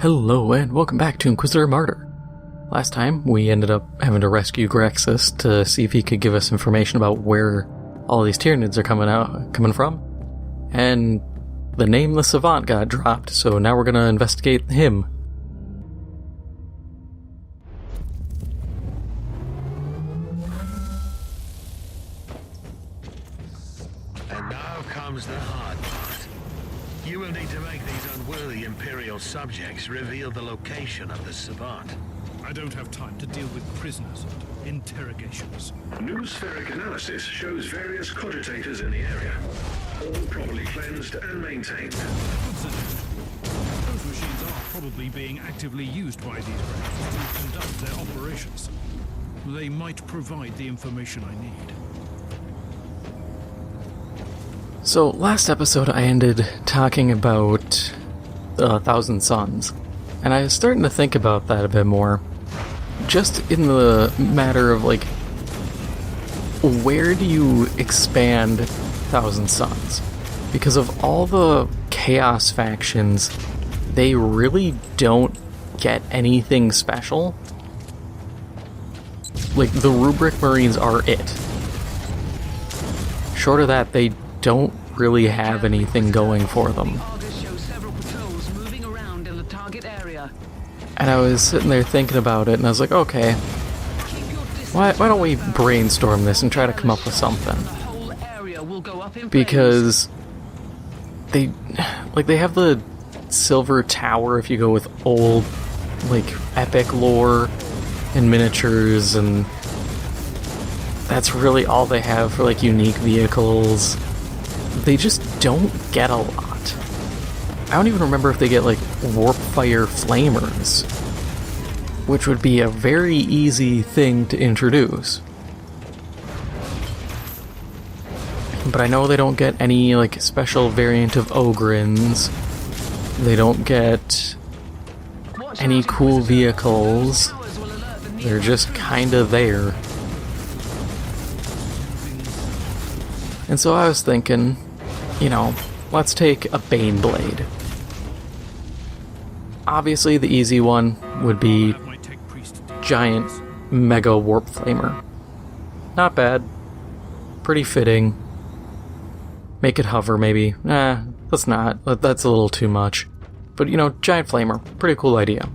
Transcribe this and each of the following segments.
Hello and welcome back to Inquisitor Martyr. Last time we ended up having to rescue Grexus to see if he could give us information about where all these Tyranids are coming from. And the nameless savant got dropped, so now we're gonna investigate him. And now comes the hard part. You will need to make these unworthy Imperial subjects reveal the location of the savant. I don't have time to deal with prisoners and interrogations. Noospheric analysis shows various cogitators in the area, all properly cleansed and maintained. Those machines are probably being actively used by these branches to conduct their operations. They might provide the information I need. So, last episode I ended talking about the Thousand Suns, and I was starting to think about that a bit more. Just in the matter of, like, where do you expand Thousand Suns? Because of all the Chaos factions, they really don't get anything special. Like, the Rubric Marines are it. Short of that, they don't really have anything going for them. And I was sitting there thinking about it, and I was like, okay, why don't we brainstorm this and try to come up with something? Because they have the Silver Tower if you go with old, like, epic lore and miniatures, and that's really all they have for, like, unique vehicles. They just don't get a lot. I don't even remember if they get, like, Warpfire Flamers, which would be a very easy thing to introduce. But I know they don't get any, like, special variant of Ogrins. They don't get any cool vehicles. They're just kinda there. And so I was thinking, you know, let's take a Baneblade. Obviously the easy one would be giant Mega Warp Flamer. Not bad. Pretty fitting. Make it hover, maybe. Let's not. That's a little too much. But, you know, giant Flamer. Pretty cool idea.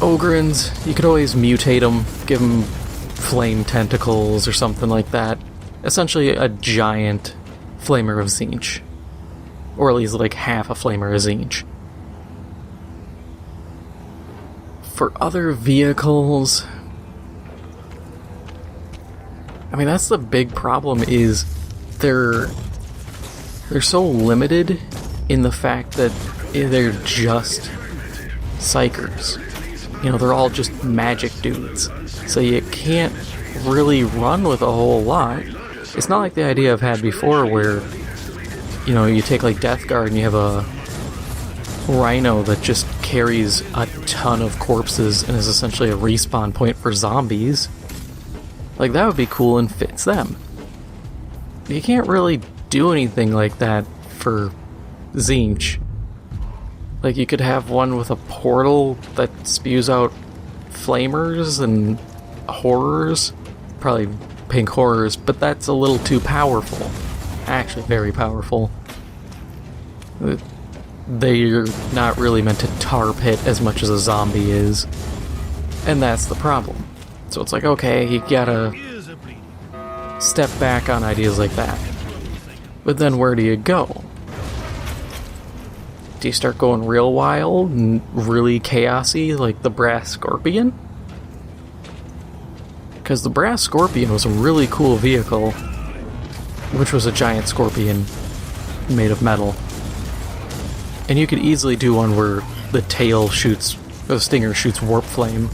Ogrins, you could always mutate them, give them flame tentacles or something like that. Essentially a giant Flamer of Tzeentch. Or at least like half a Flamer of Tzeentch. For other vehicles, I mean, that's the big problem, is they're so limited in the fact that they're just psychers. You know, they're all just magic dudes. So you can't really run with a whole lot. It's not like the idea I've had before where, you know, you take like Death Guard and you have a Rhino that just carries a ton of corpses and is essentially a respawn point for zombies. Like, that would be cool and fits them. You can't really do anything like that for Tzeentch. Like, you could have one with a portal that spews out flamers and horrors. Probably pink horrors, but that's a little too powerful. Actually, very powerful. They're not really meant to tar pit as much as a zombie is. And that's the problem. So it's like, okay, you gotta step back on ideas like that. But then where do you go? Do you start going real wild and really chaosy like the Brass Scorpion? Because the Brass Scorpion was a really cool vehicle, which was a giant scorpion made of metal. And you could easily do one where the tail shoots, the stinger shoots warp flame.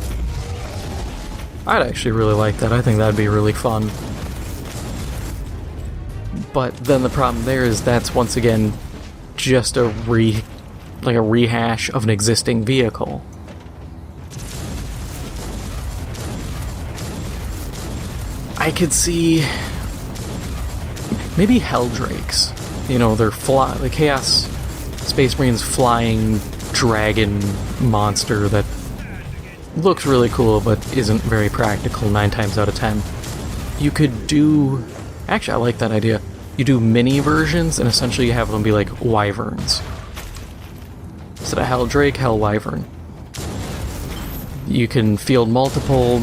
I'd actually really like that. I think that'd be really fun. But then the problem there is that's once again just a rehash of an existing vehicle. I could see maybe Helldrakes. You know, they're the Chaos Space Marines flying dragon monster that looks really cool but isn't very practical 9 times out of 10. You could do... Actually, I like that idea. You do mini versions, and essentially you have them be like wyverns. Instead of Hell Drake, Hell Wyvern. You can field multiple,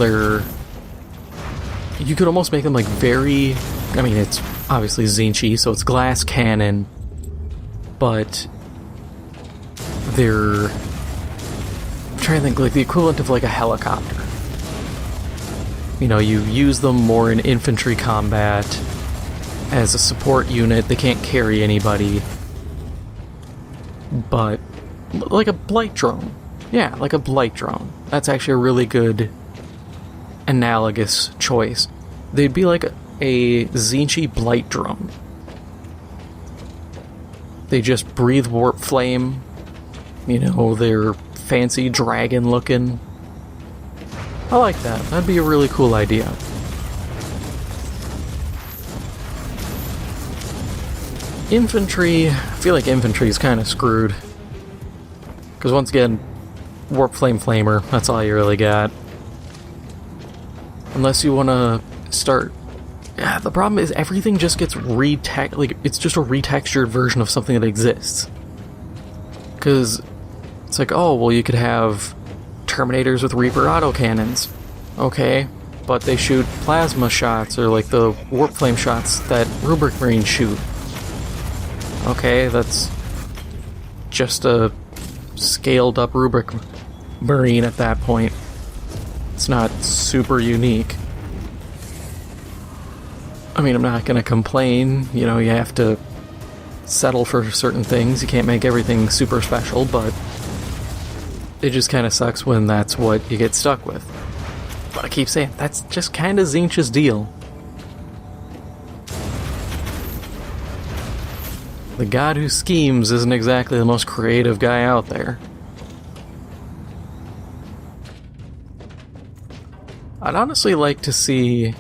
you could almost make them like very... I mean, it's obviously Tzeentch, so it's glass cannon, but they're... I'm trying to think, like the equivalent of like a helicopter. You know, you use them more in infantry combat, as a support unit. They can't carry anybody, but like a blight drone. Yeah, like a blight drone. That's actually a really good analogous choice. They'd be like a Tzeentch blight drone. They just breathe warp flame. You know, they're fancy dragon looking. I like that. That'd be a really cool idea. Infantry, I feel like infantry is kind of screwed. Because once again, warp flame flamer, that's all you really got. Unless you want to start... Yeah, the problem is everything just gets like, it's just a retextured version of something that exists. Because it's like, oh, well, you could have Terminators with Reaper autocannons. Okay, but they shoot plasma shots, or like the warp flame shots that Rubric Marines shoot. Okay, that's just a scaled up Rubric Marine at that point. It's not super unique. I mean, I'm not going to complain. You know, you have to settle for certain things. You can't make everything super special, but it just kind of sucks when that's what you get stuck with. But I keep saying, that's just kind of Tzeentch's deal. The god who schemes isn't exactly the most creative guy out there. I'd honestly like to see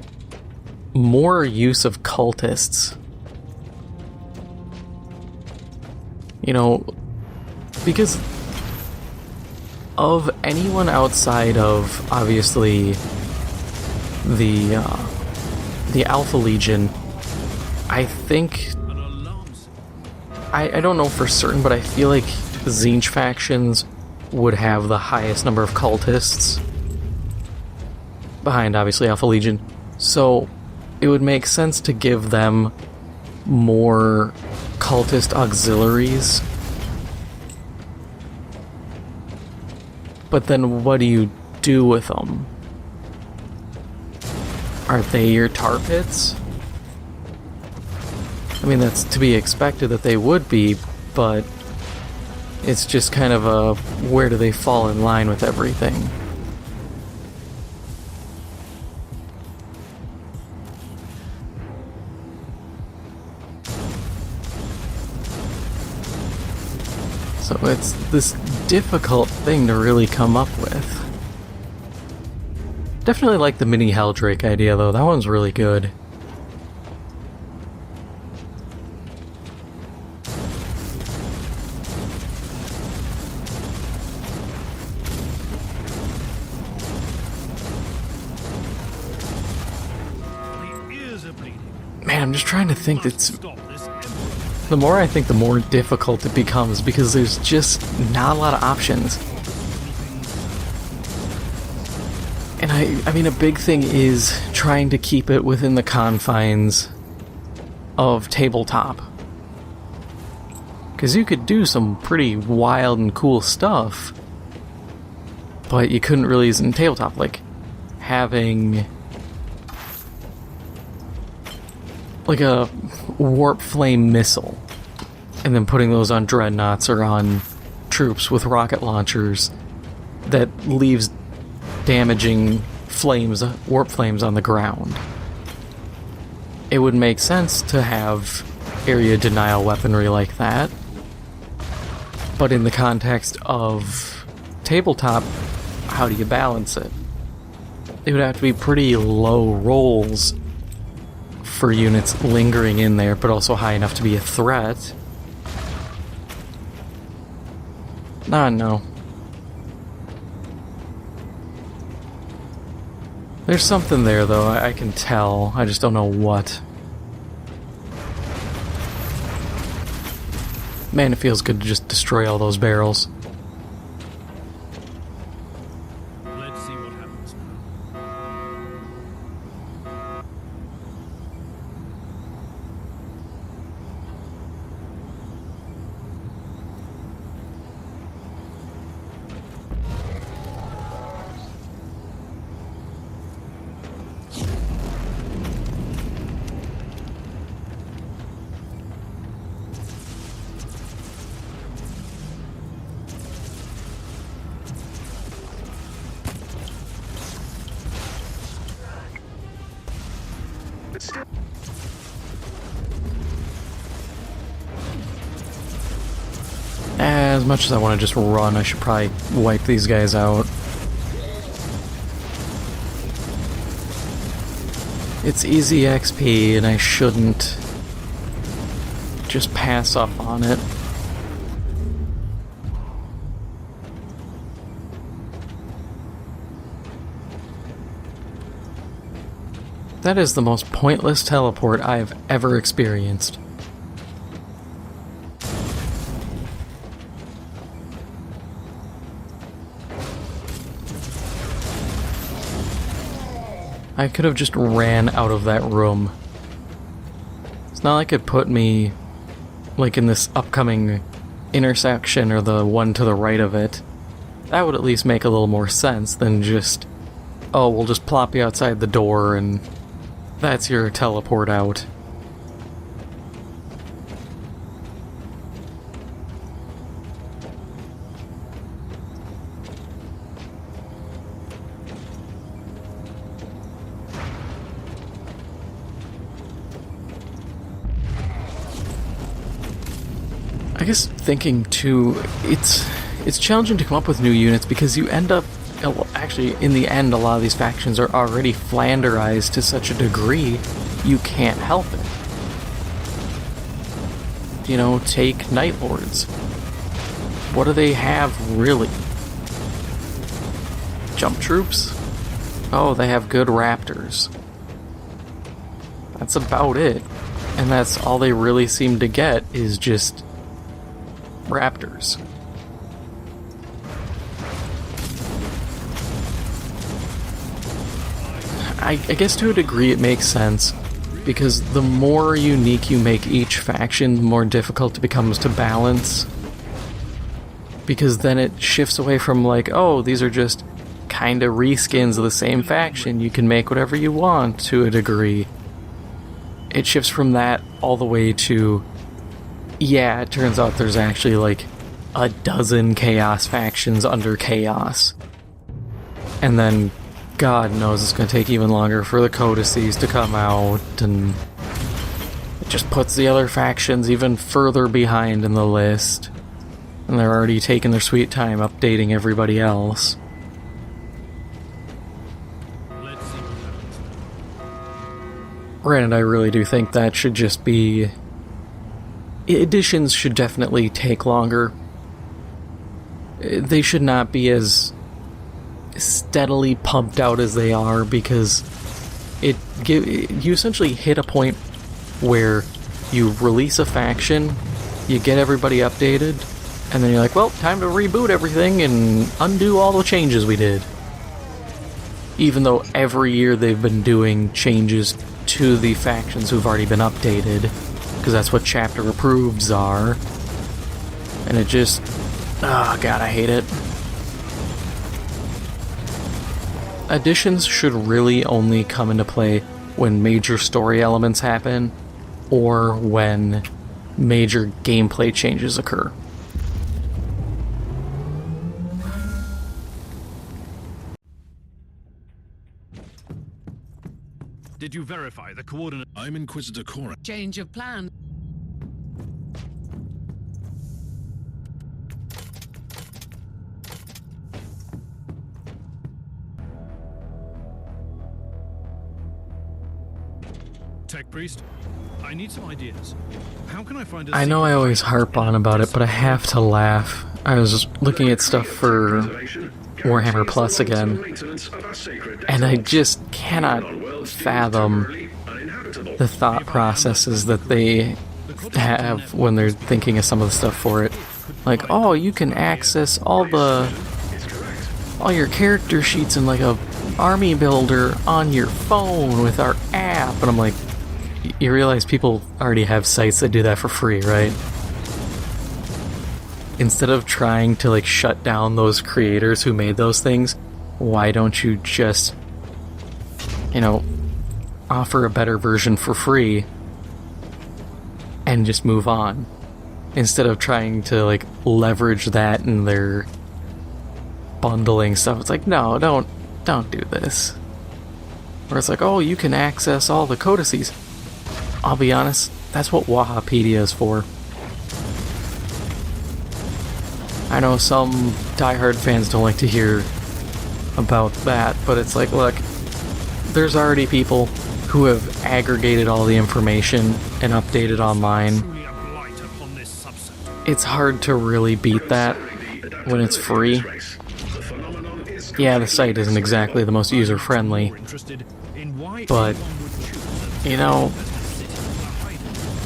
more use of cultists. You know, because of anyone outside of, obviously, the Alpha Legion, I think... I don't know for certain, but I feel like Tzeentch factions would have the highest number of cultists behind, obviously, Alpha Legion. So it would make sense to give them more cultist auxiliaries. But then what do you do with them? Are they your tar pits? I mean, that's to be expected that they would be, but it's just kind of a where do they fall in line with everything? So it's this difficult thing to really come up with. Definitely like the mini Helldrake idea, though. That one's really good. Man, I'm just trying to think. It's the more I think, the more difficult it becomes, because there's just not a lot of options. And I mean, a big thing is trying to keep it within the confines of tabletop. Because you could do some pretty wild and cool stuff, but you couldn't really use it in tabletop, like having like a warp flame missile, and then putting those on dreadnoughts or on troops with rocket launchers that leaves damaging flames, warp flames on the ground. It would make sense to have area denial weaponry like that, but in the context of tabletop, how do you balance it? It would have to be pretty low rolls for units lingering in there, but also high enough to be a threat. No. There's something there, though, I can tell. I just don't know what. Man, it feels good to just destroy all those barrels. Let's see what happens now. As much as I want to just run, I should probably wipe these guys out. It's easy XP, and I shouldn't just pass up on it. That is the most pointless teleport I've ever experienced. I could have just ran out of that room. It's not like it put me, like, in this upcoming intersection or the one to the right of it. That would at least make a little more sense than just, oh, we'll just plop you outside the door and that's your teleport out. I guess thinking too, it's challenging to come up with new units because you end up, actually in the end a lot of these factions are already Flanderized to such a degree you can't help it. You know, take Night Lords. What do they have really? Jump troops? Oh, they have good raptors. That's about it. And that's all they really seem to get is just raptors. I guess to a degree it makes sense, because the more unique you make each faction, the more difficult it becomes to balance. Because then it shifts away from like, oh, these are just kinda reskins of the same faction, you can make whatever you want to a degree. It shifts from that all the way to, yeah, it turns out there's actually like a dozen Chaos factions under Chaos. And then God knows it's going to take even longer for the codices to come out, and it just puts the other factions even further behind in the list. And they're already taking their sweet time updating everybody else. Let's see what happens. Granted, I really do think that should just be... Editions should definitely take longer. They should not be as steadily pumped out as they are, because you essentially hit a point where you release a faction, you get everybody updated, and then you're like, well, time to reboot everything and undo all the changes we did. Even though every year they've been doing changes to the factions who've already been updated, because that's what chapter approveds are. And it just... oh god, I hate it. Additions should really only come into play when major story elements happen, or when major gameplay changes occur. Did you verify the coordinate? I'm Inquisitor Cora. Change of plan. Tech Priest, I need some ideas. How can I find a I know I always harp on about it, but I have to laugh. I was just looking at stuff for Warhammer Plus again, and I just cannot fathom the thought processes that they have when they're thinking of some of the stuff for it. Like, oh, you can access all your character sheets in like a army builder on your phone with our app, and I'm like, you realize people already have sites that do that for free, right? Instead of trying to like shut down those creators who made those things, why don't you just, offer a better version for free and just move on, instead of trying to like leverage that in their bundling stuff? It's like, no, don't do this. Or it's like, oh, you can access all the codices. I'll be honest, that's what Wahapedia is for. I know some diehard fans don't like to hear about that, but it's like, look, there's already people who have aggregated all the information and updated online. It's hard to really beat that when it's free. Yeah, the site isn't exactly the most user-friendly, but,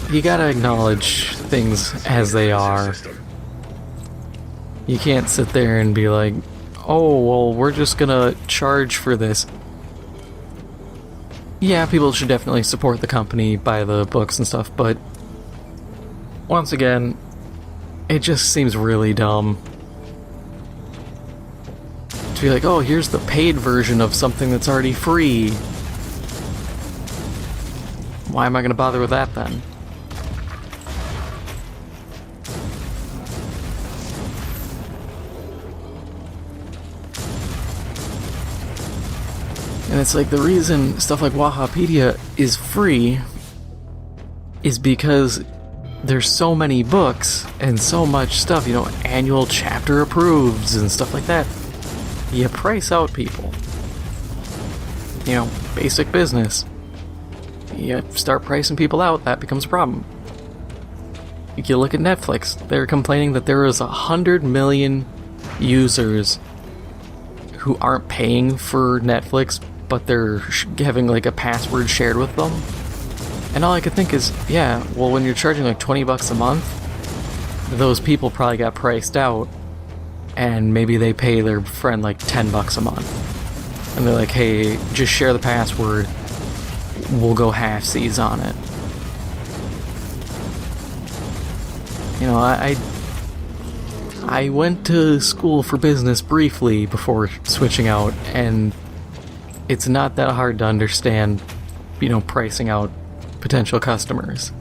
you gotta acknowledge things as they are. You can't sit there and be like, oh, well, we're just gonna charge for this. Yeah, people should definitely support the company, buy the books and stuff, but once again, it just seems really dumb to be like, oh, here's the paid version of something that's already free. Why am I gonna bother with that then? And it's like, the reason stuff like Wahapedia is free is because there's so many books and so much stuff, annual chapter approves and stuff like that. You price out people. Basic business. You start pricing people out, that becomes a problem. You look at Netflix, they're complaining that there is 100 million users who aren't paying for Netflix, but they're having like a password shared with them. And all I could think is, yeah, well, when you're charging like $20 a month, those people probably got priced out, and maybe they pay their friend like $10 a month. And they're like, hey, just share the password, we'll go half-seas on it. I went to school for business briefly before switching out, and it's not that hard to understand, pricing out potential customers.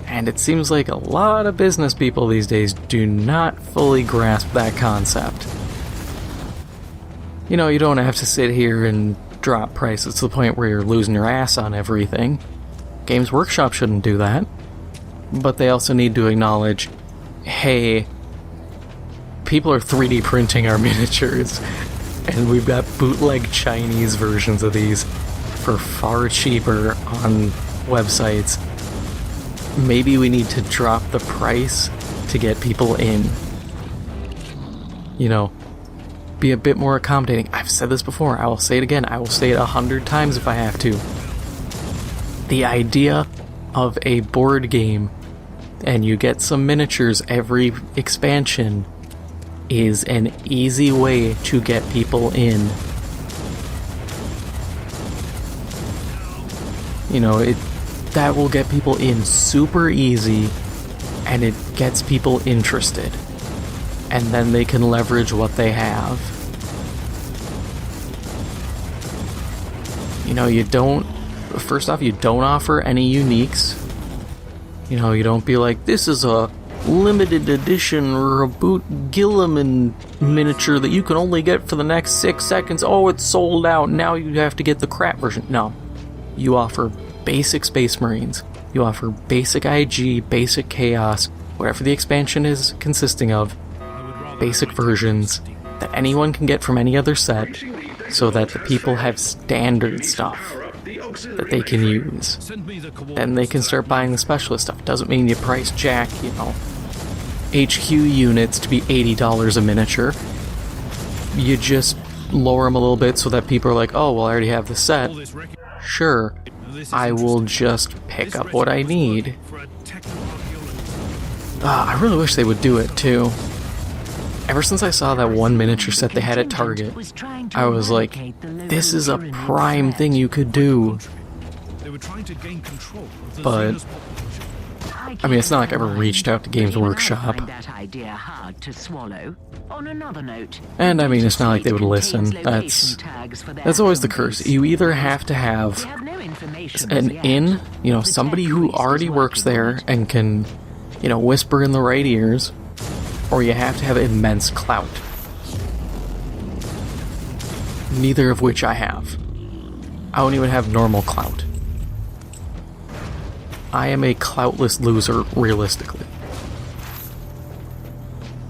And it seems like a lot of business people these days do not fully grasp that concept. You don't have to sit here and drop prices to the point where you're losing your ass on everything. Games Workshop shouldn't do that. But they also need to acknowledge, hey, people are 3D printing our miniatures, and we've got bootleg Chinese versions of these for far cheaper on websites. Maybe we need to drop the price to get people in. Be a bit more accommodating. I've said this before, I will say it again, I will say it 100 times if I have to. The idea of a board game, and you get some miniatures every expansion, is an easy way to get people in. That will get people in super easy, and it gets people interested. And then they can leverage what they have. First off, you don't offer any uniques. You don't be like, this is a limited edition Reboot Gilliman miniature that you can only get for the next 6 seconds. Oh, it's sold out. Now you have to get the crap version. No. You offer basic Space Marines. You offer basic IG, basic Chaos, whatever the expansion is consisting of. Basic versions that anyone can get from any other set, so that the people have standard stuff that they can use. Then they can start buying the specialist stuff. Doesn't mean you price jack, HQ units to be $80 a miniature. You just lower them a little bit so that people are like, oh, well, I already have the set. Sure, I will just pick up what I need. I really wish they would do it, too. Ever since I saw that one miniature set they had at Target, I was like, this is a prime thing you could do. But, I mean, it's not like I ever reached out to Games Workshop. And I mean, it's not like they would listen. That's always the curse. You either have to have an in, you know, somebody who already works there and can, you know, whisper in the right ears, or you have to have immense clout. Neither of which I have. I don't even have normal clout. I am a cloutless loser, realistically.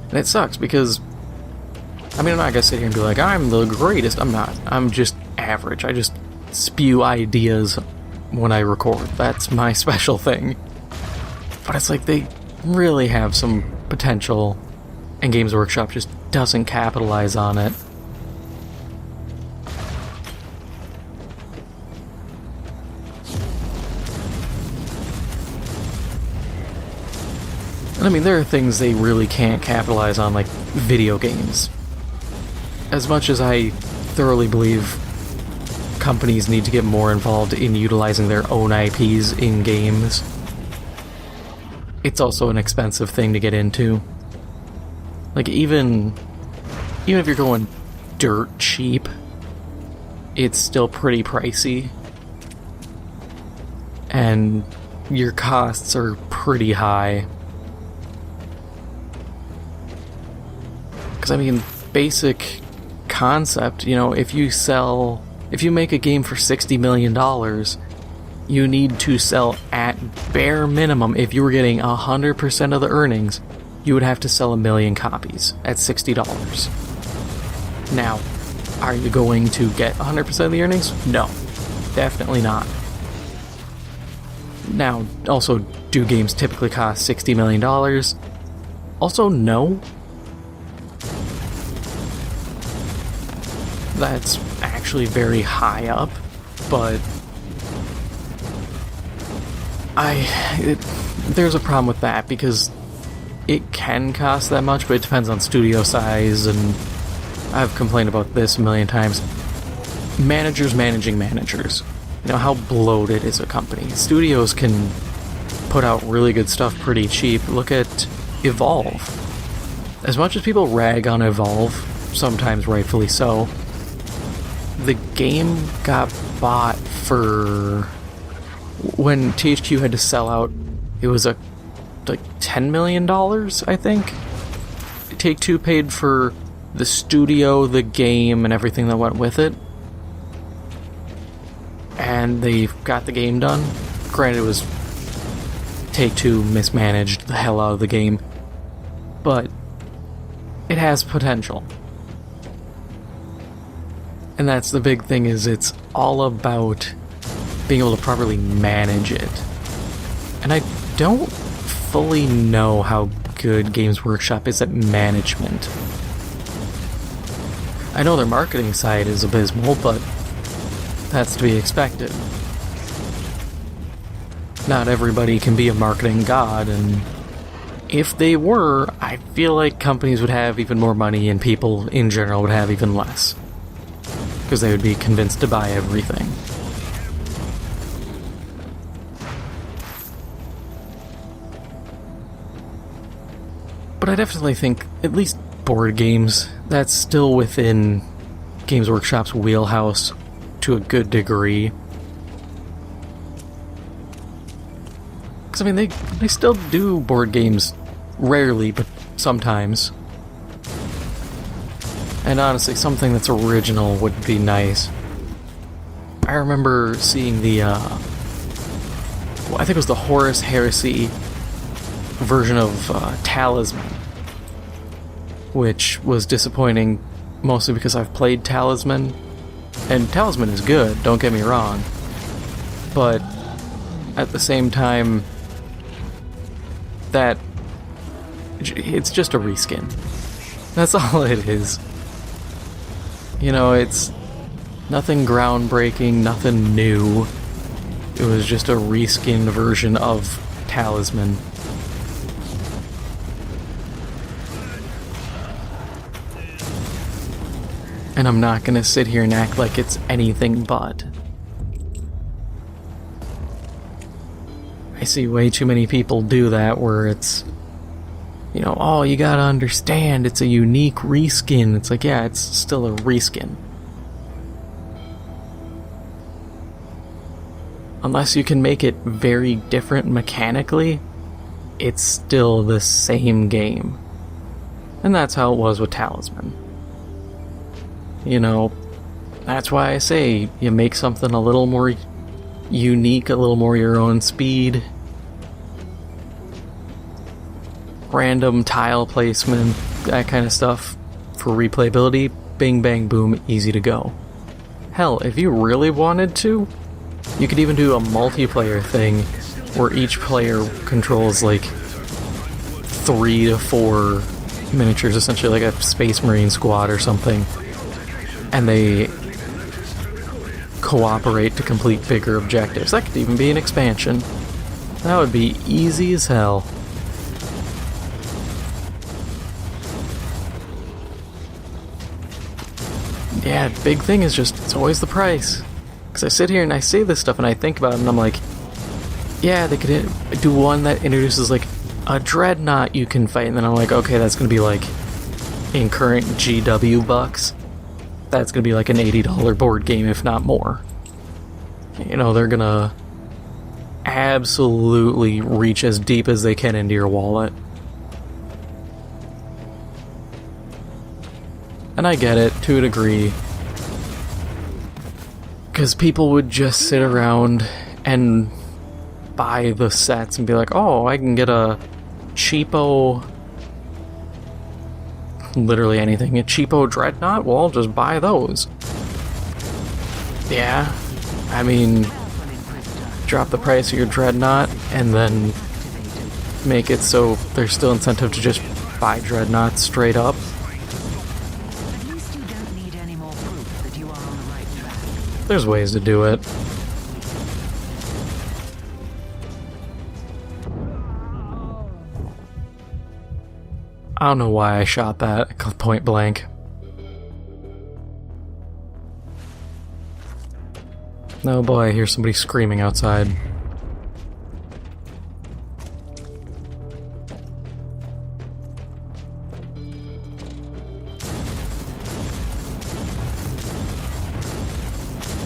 And it sucks because, I mean, I'm not gonna sit here and be like, I'm the greatest. I'm not. I'm just average. I just spew ideas when I record. That's my special thing. But it's like they really have some potential, and Games Workshop just doesn't capitalize on it. And I mean, there are things they really can't capitalize on, like video games. As much as I thoroughly believe companies need to get more involved in utilizing their own IPs in games, it's also an expensive thing to get into. Like, even if you're going dirt cheap, it's still pretty pricey. And your costs are pretty high. Because, I mean, basic concept, you know, if you make a game for $60 million, you need to sell at bare minimum, if you were getting 100% of the earnings, you would have to sell 1 million copies at $60. Now, are you going to get 100% of the earnings? No, definitely not. Now, also, do games typically cost $60 million? Also, no. That's actually very high up, but there's a problem with that because it can cost that much, but it depends on studio size, and I've complained about this a million times. Managers managing managers. You know, how bloated is a company? Studios can put out really good stuff pretty cheap. Look at Evolve. As much as people rag on Evolve, sometimes rightfully so, the game got bought for, when THQ had to sell out, it was like $10 million, I think. Take-Two paid for the studio, the game, and everything that went with it. And they got the game done. Granted, it was Take-Two mismanaged the hell out of the game, but it has potential. And that's the big thing, is it's all about being able to properly manage it. And I don't fully know how good Games Workshop is at management. I know their marketing side is abysmal, but that's to be expected. Not everybody can be a marketing god, and if they were, I feel like companies would have even more money and people in general would have even less. Because they would be convinced to buy everything. But I definitely think, at least board games, that's still within Games Workshop's wheelhouse to a good degree. Because, I mean, they still do board games rarely, but sometimes. And honestly, something that's original would be nice. I remember seeing the, I think it was the Horus Heresy version of Talisman, which was disappointing mostly because I've played Talisman, and Talisman is good, don't get me wrong, but at the same time, that it's just a reskin. That's all it is. You know, it's nothing groundbreaking, nothing new. It was just a reskinned version of Talisman. And I'm not gonna sit here and act like it's anything but. I see way too many people do that where it's, you know, oh, you gotta understand, it's a unique reskin. It's like, yeah, it's still a reskin. Unless you can make it very different mechanically, it's still the same game. And that's how it was with Talisman. You know, that's why I say you make something a little more unique, a little more your own speed. Random tile placement, that kind of stuff for replayability. Bing, bang, boom, easy to go. Hell, if you really wanted to, you could even do a multiplayer thing where each player controls like 3 to 4 miniatures, essentially like a Space Marine squad or something, and they cooperate to complete bigger objectives. That could even be an expansion. That would be easy as hell. Yeah, big thing is just, it's always the price. Because I sit here and I say this stuff and I think about it and I'm like, yeah, they could do one that introduces like a dreadnought you can fight, and then I'm like, okay, that's going to be like, in current GW bucks, that's going to be like an $80 board game, if not more. You know, they're going to absolutely reach as deep as they can into your wallet. And I get it, to a degree. Because people would just sit around and buy the sets and be like, oh, I can get a cheapo... literally anything. A cheapo dreadnought? Well, I'll just buy those. Yeah, I mean, drop the price of your dreadnought and then make it so there's still incentive to just buy dreadnoughts straight up. There's ways to do it. I don't know why I shot that point blank. Oh boy, I hear somebody screaming outside.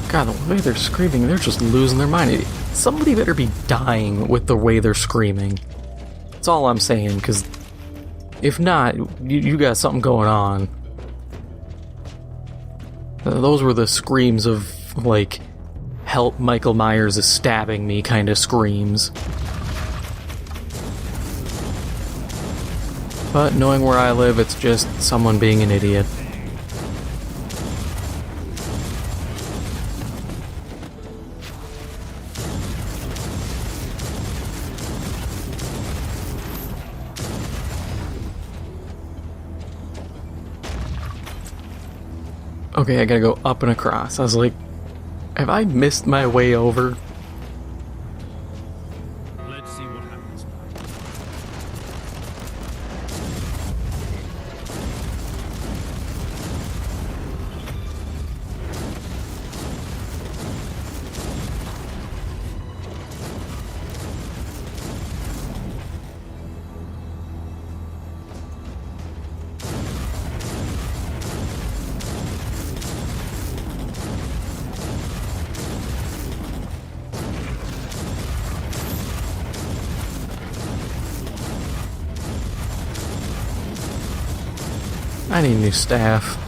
God, the way they're screaming, they're just losing their mind. Somebody better be dying with the way they're screaming. That's all I'm saying, because if not, you got something going on. Those were the screams of, like, help, Michael Myers is stabbing me kind of screams. But knowing where I live, it's just someone being an idiot. Okay, I gotta go up and across. I was like, have I missed my way over? Let's see what happens. I need new staff.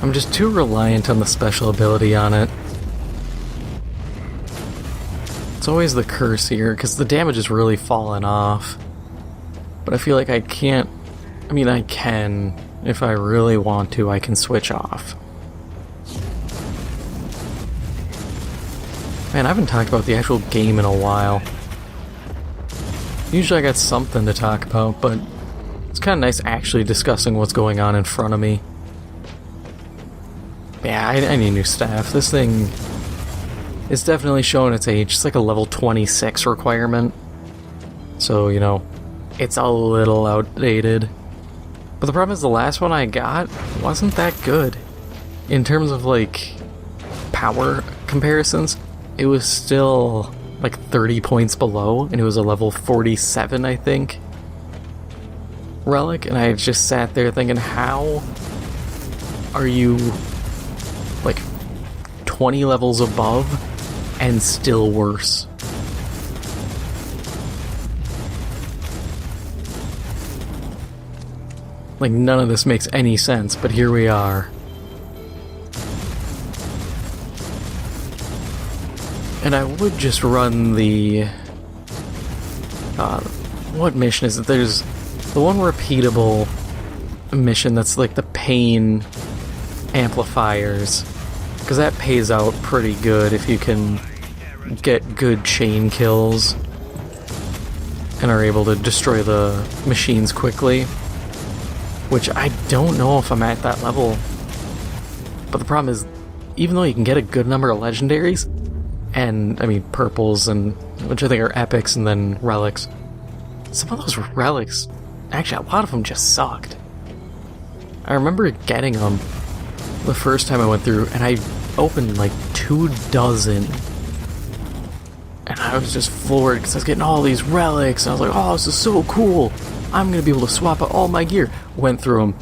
I'm just too reliant on the special ability on it. It's always the curse here, because the damage is really falling off. But I feel like I can't... I mean, I can. If I really want to, I can switch off. Man, I haven't talked about the actual game in a while. Usually I got something to talk about, but it's kind of nice actually discussing what's going on in front of me. Yeah, I need new staff. This thing is definitely showing its age. It's like a level 26 requirement. So, you know, it's a little outdated. But the problem is the last one I got wasn't that good. In terms of, like, power comparisons, it was still, like, 30 points below, and it was a level 47, I think, relic, and I just sat there thinking, how are you, like, 20 levels above and still worse? Like, none of this makes any sense, but here we are. And I would just run the... what mission is it? There's the one repeatable mission that's like the pain amplifiers. Because that pays out pretty good if you can get good chain kills and are able to destroy the machines quickly. Which I don't know if I'm at that level. But the problem is, even though you can get a good number of legendaries, and, I mean, purples, and which I think are epics, and then relics, some of those relics, actually, a lot of them just sucked. I remember getting them the first time I went through, and I opened like 24. And I was just floored, because I was getting all these relics, and I was like, oh, this is so cool! I'm gonna be able to swap out all my gear. Went through them.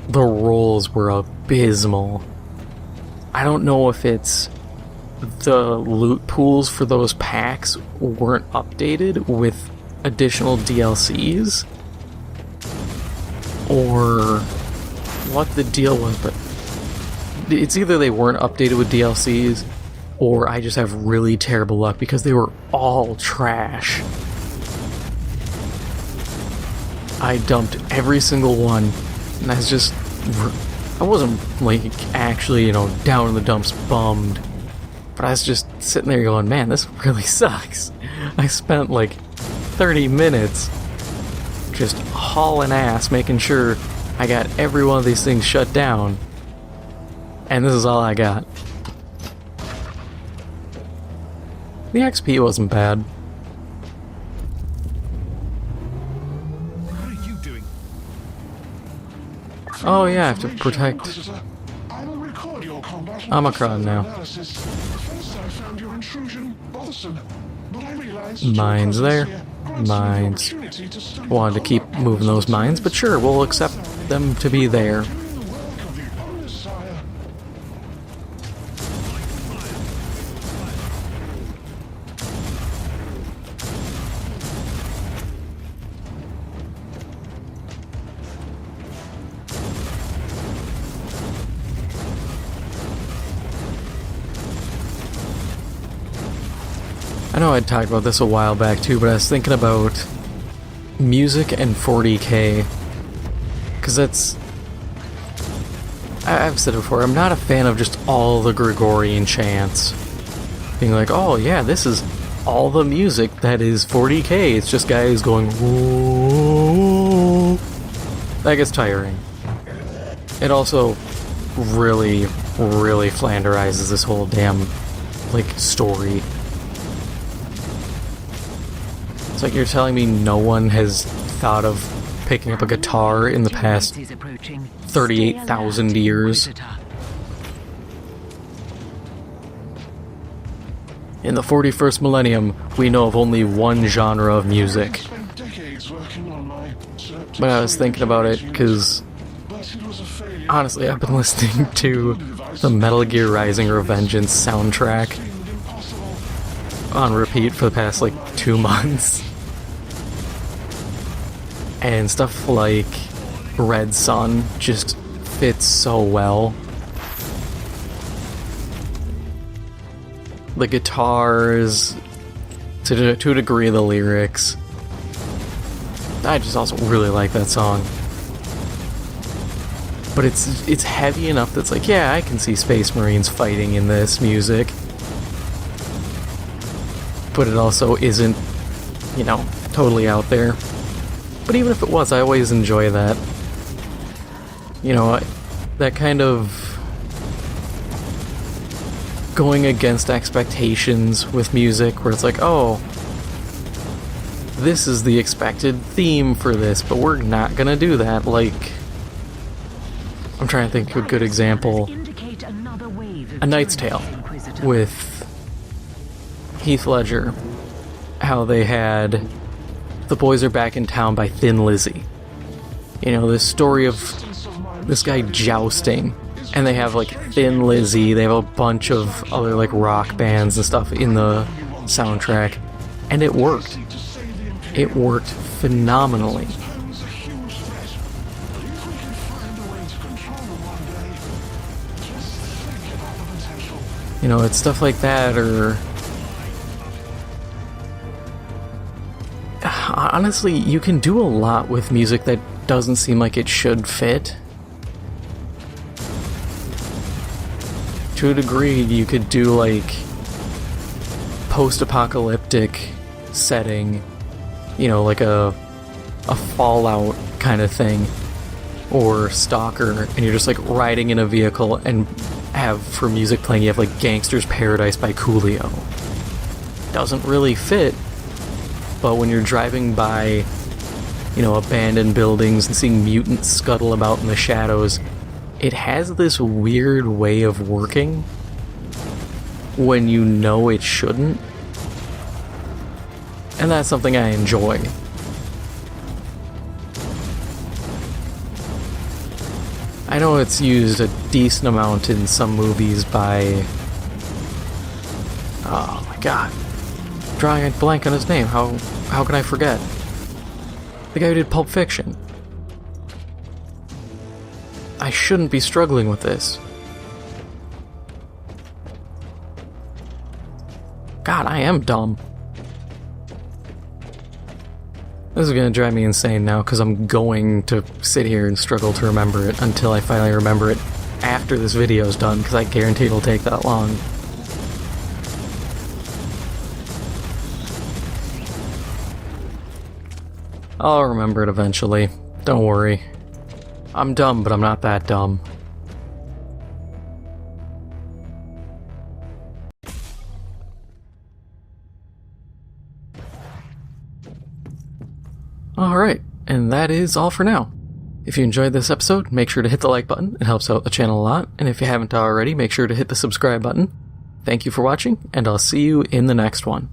The rolls were abysmal. I don't know if it's the loot pools for those packs weren't updated with additional DLCs, or what the deal was, but it's either they weren't updated with DLCs, or I just have really terrible luck because they were all trash. I dumped every single one, and I wasn't, like, actually, you know, down in the dumps bummed, but I was just sitting there going, man, this really sucks. I spent, like, 30 minutes just hauling ass, making sure I got every one of these things shut down, and this is all I got. The XP wasn't bad. Oh yeah, I have to protect Omicron now. Mines there. Mines. Wanted to keep moving those mines, but sure, we'll accept them to be there. I know I'd talked about this a while back too, but I was thinking about music and 40K. Because that's... I've said it before, I'm not a fan of just all the Gregorian chants. Being like, oh yeah, this is all the music that is 40K. It's just guys going, whoa. That gets tiring. It also really, really flanderizes this whole damn, like, story. It's like you're telling me no one has thought of picking up a guitar in the past 38,000 years. In the 41st millennium, we know of only one genre of music. But I was thinking about it because, honestly, I've been listening to the Metal Gear Rising Revengeance soundtrack on repeat for the past, like, 2 months. And stuff like Red Sun just fits so well. The guitars, to a degree the lyrics. I just also really like that song. But it's heavy enough that's like, yeah, I can see Space Marines fighting in this music. But it also isn't, you know, totally out there. But even if it was, I always enjoy that. You know, that kind of going against expectations with music, where it's like, oh, this is the expected theme for this, but we're not gonna do that. Like, I'm trying to think of a good example. A Knight's Tale with Heath Ledger. How they had The Boys Are Back in Town by Thin Lizzy. You know, this story of this guy jousting. And they have, like, Thin Lizzy, they have a bunch of other, like, rock bands and stuff in the soundtrack. And it worked. It worked phenomenally. You know, it's stuff like that, or... Honestly, you can do a lot with music that doesn't seem like it should fit. To a degree, you could do, like, post-apocalyptic setting, you know, like a Fallout kind of thing, or Stalker, and you're just, like, riding in a vehicle and have, for music playing, you have, like, Gangster's Paradise by Coolio. Doesn't really fit, but when you're driving by, you know, abandoned buildings and seeing mutants scuttle about in the shadows, it has this weird way of working when you know it shouldn't. And that's something I enjoy. I know it's used a decent amount in some movies by... Oh my god. Drawing a blank on his name. How can I forget? The guy who did Pulp Fiction. I shouldn't be struggling with this. God, I am dumb. This is gonna drive me insane now, because I'm going to sit here and struggle to remember it until I finally remember it after this video's done, because I guarantee it'll take that long. I'll remember it eventually. Don't worry. I'm dumb, but I'm not that dumb. Alright, and that is all for now. If you enjoyed this episode, make sure to hit the like button. It helps out the channel a lot. And if you haven't already, make sure to hit the subscribe button. Thank you for watching, and I'll see you in the next one.